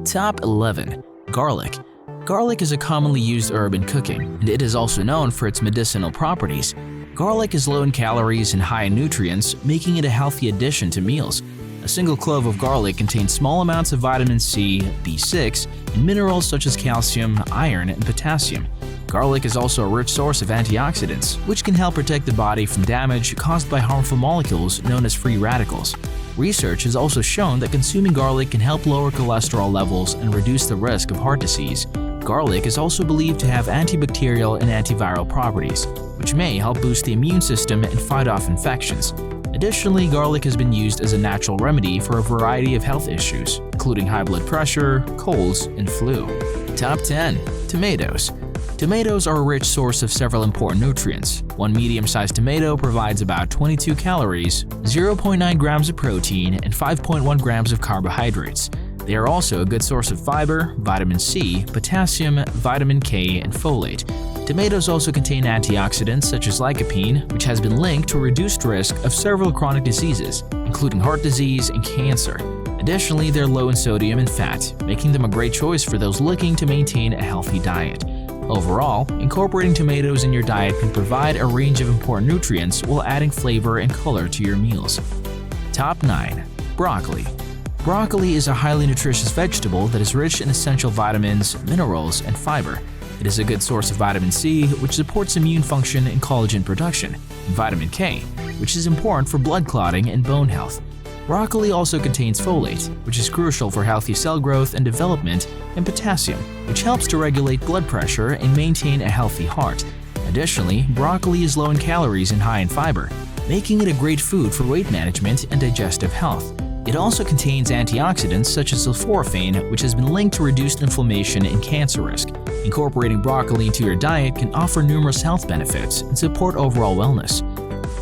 Top 11. Garlic. Garlic is a commonly used herb in cooking, and it is also known for its medicinal properties. Garlic is low in calories and high in nutrients, making it a healthy addition to meals. A single clove of garlic contains small amounts of vitamin C, B6, and minerals such as calcium, iron, and potassium. Garlic is also a rich source of antioxidants, which can help protect the body from damage caused by harmful molecules known as free radicals. Research has also shown that consuming garlic can help lower cholesterol levels and reduce the risk of heart disease. Garlic is also believed to have antibacterial and antiviral properties, which may help boost the immune system and fight off infections. Additionally, garlic has been used as a natural remedy for a variety of health issues, including high blood pressure, colds, and flu. Top 10. Tomatoes. Tomatoes are a rich source of several important nutrients. One medium-sized tomato provides about 22 calories, 0.9 grams of protein, and 5.1 grams of carbohydrates. They are also a good source of fiber, vitamin C, potassium, vitamin K, and folate. Tomatoes also contain antioxidants such as lycopene, which has been linked to a reduced risk of several chronic diseases, including heart disease and cancer. Additionally, they're low in sodium and fat, making them a great choice for those looking to maintain a healthy diet. Overall, incorporating tomatoes in your diet can provide a range of important nutrients while adding flavor and color to your meals. Top 9. Broccoli. Broccoli is a highly nutritious vegetable that is rich in essential vitamins, minerals, and fiber. It is a good source of vitamin C, which supports immune function and collagen production, and vitamin K, which is important for blood clotting and bone health. Broccoli also contains folate, which is crucial for healthy cell growth and development, and potassium, which helps to regulate blood pressure and maintain a healthy heart. Additionally, broccoli is low in calories and high in fiber, making it a great food for weight management and digestive health. It also contains antioxidants such as sulforaphane, which has been linked to reduced inflammation and cancer risk. Incorporating broccoli into your diet can offer numerous health benefits and support overall wellness.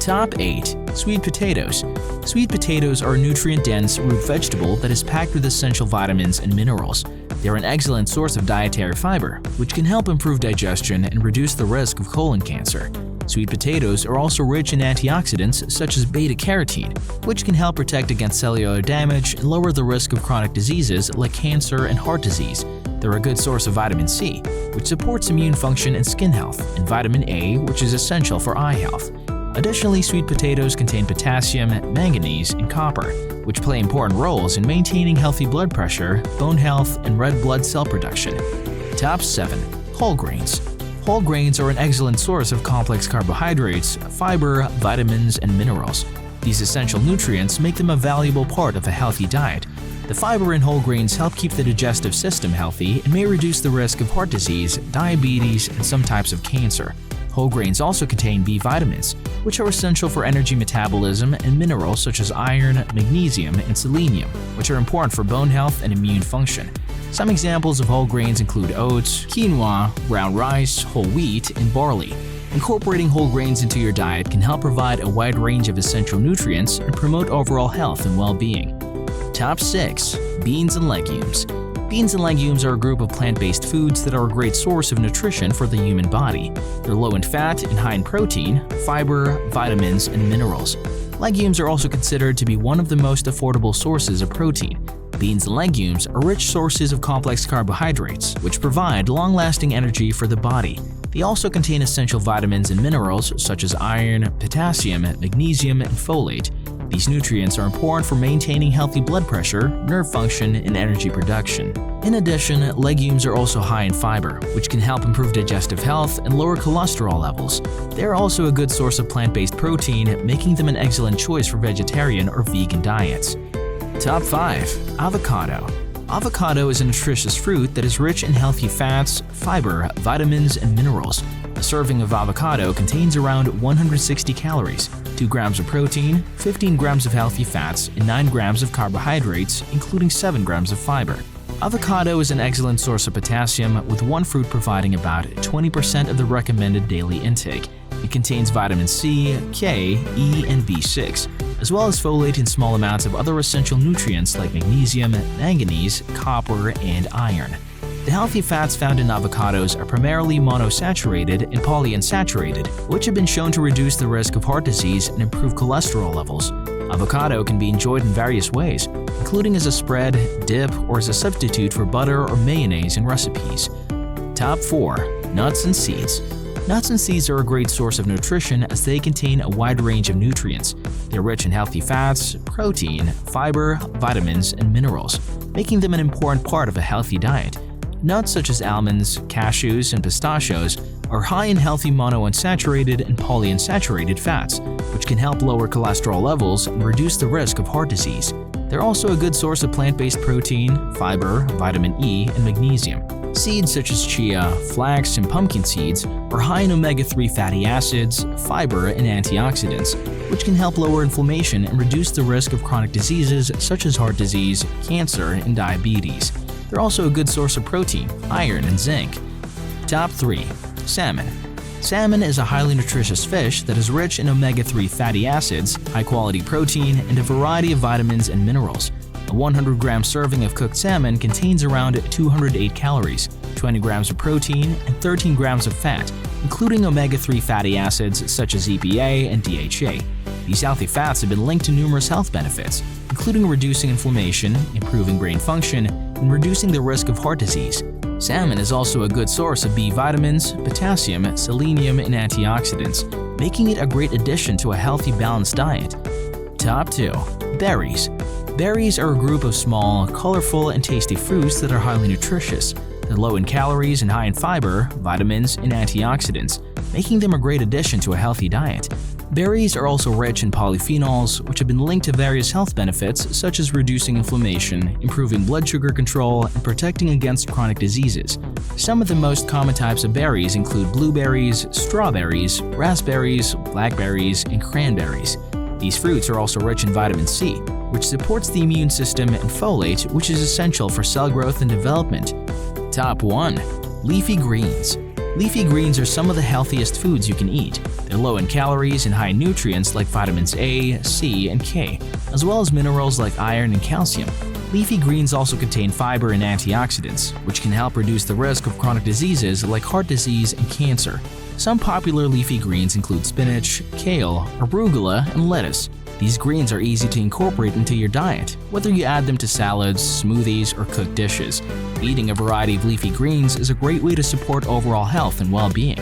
Top 8. Sweet potatoes. Sweet potatoes are a nutrient-dense root vegetable that is packed with essential vitamins and minerals. They are an excellent source of dietary fiber, which can help improve digestion and reduce the risk of colon cancer. Sweet potatoes are also rich in antioxidants such as beta-carotene, which can help protect against cellular damage and lower the risk of chronic diseases like cancer and heart disease. They're a good source of vitamin C, which supports immune function and skin health, and vitamin A, which is essential for eye health. Additionally, sweet potatoes contain potassium, manganese, and copper, which play important roles in maintaining healthy blood pressure, bone health, and red blood cell production. Top 7. Whole grains. Whole grains are an excellent source of complex carbohydrates, fiber, vitamins, and minerals. These essential nutrients make them a valuable part of a healthy diet. The fiber in whole grains help keep the digestive system healthy and may reduce the risk of heart disease, diabetes, and some types of cancer. Whole grains also contain B vitamins, which are essential for energy metabolism, and minerals such as iron, magnesium, and selenium, which are important for bone health and immune function. Some examples of whole grains include oats, quinoa, brown rice, whole wheat, and barley. Incorporating whole grains into your diet can help provide a wide range of essential nutrients and promote overall health and well-being. Top 6. Beans and legumes. Beans and legumes are a group of plant-based foods that are a great source of nutrition for the human body. They're low in fat and high in protein, fiber, vitamins, and minerals. Legumes are also considered to be one of the most affordable sources of protein. Beans and legumes are rich sources of complex carbohydrates, which provide long-lasting energy for the body. They also contain essential vitamins and minerals such as iron, potassium, magnesium, and folate. These nutrients are important for maintaining healthy blood pressure, nerve function, and energy production. In addition, legumes are also high in fiber, which can help improve digestive health and lower cholesterol levels. They are also a good source of plant-based protein, making them an excellent choice for vegetarian or vegan diets. Top 5. Avocado. Avocado is a nutritious fruit that is rich in healthy fats, fiber, vitamins, and minerals. A serving of avocado contains around 160 calories, 2 grams of protein, 15 grams of healthy fats, and 9 grams of carbohydrates, including 7 grams of fiber. Avocado is an excellent source of potassium, with one fruit providing about 20% of the recommended daily intake. It contains vitamin C, K, E, and B6, as well as folate and small amounts of other essential nutrients like magnesium, manganese, copper, and iron. The healthy fats found in avocados are primarily monosaturated and polyunsaturated, which have been shown to reduce the risk of heart disease and improve cholesterol levels. Avocado can be enjoyed in various ways, including as a spread, dip, or as a substitute for butter or mayonnaise in recipes. Top 4. Nuts and seeds. Nuts and seeds are a great source of nutrition as they contain a wide range of nutrients. They're rich in healthy fats, protein, fiber, vitamins, and minerals, making them an important part of a healthy diet. Nuts such as almonds, cashews, and pistachios are high in healthy monounsaturated and polyunsaturated fats, which can help lower cholesterol levels and reduce the risk of heart disease. They're also a good source of plant-based protein, fiber, vitamin E, and magnesium. Seeds such as chia, flax, and pumpkin seeds are high in omega-3 fatty acids, fiber, and antioxidants, which can help lower inflammation and reduce the risk of chronic diseases such as heart disease, cancer, and diabetes. They're also a good source of protein, iron, and zinc. Top 3. Salmon. Salmon is a highly nutritious fish that is rich in omega-3 fatty acids, high-quality protein, and a variety of vitamins and minerals. A 100-gram serving of cooked salmon contains around 208 calories, 20 grams of protein, and 13 grams of fat, including omega-3 fatty acids such as EPA and DHA. These healthy fats have been linked to numerous health benefits, including reducing inflammation, improving brain function, and reducing the risk of heart disease. Salmon is also a good source of B vitamins, potassium, selenium, and antioxidants, making it a great addition to a healthy, balanced diet. Top 2. Berries. Berries are a group of small, colorful, and tasty fruits that are highly nutritious. They're low in calories and high in fiber, vitamins, and antioxidants, making them a great addition to a healthy diet. Berries are also rich in polyphenols, which have been linked to various health benefits such as reducing inflammation, improving blood sugar control, and protecting against chronic diseases. Some of the most common types of berries include blueberries, strawberries, raspberries, blackberries, and cranberries. These fruits are also rich in vitamin C, which supports the immune system, and folate, which is essential for cell growth and development. Top 1. Leafy Greens. Leafy greens are some of the healthiest foods you can eat. They're low in calories and high in nutrients like vitamins A, C, and K, as well as minerals like iron and calcium. Leafy greens also contain fiber and antioxidants, which can help reduce the risk of chronic diseases like heart disease and cancer. Some popular leafy greens include spinach, kale, arugula, and lettuce. These greens are easy to incorporate into your diet, whether you add them to salads, smoothies, or cooked dishes. Eating a variety of leafy greens is a great way to support overall health and well-being.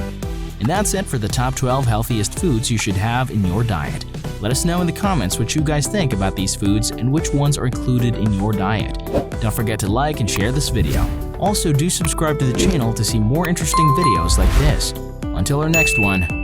And that's it for the top 12 healthiest foods you should have in your diet. Let us know in the comments what you guys think about these foods and which ones are included in your diet. Don't forget to like and share this video. Also, do subscribe to the channel to see more interesting videos like this. Until our next one,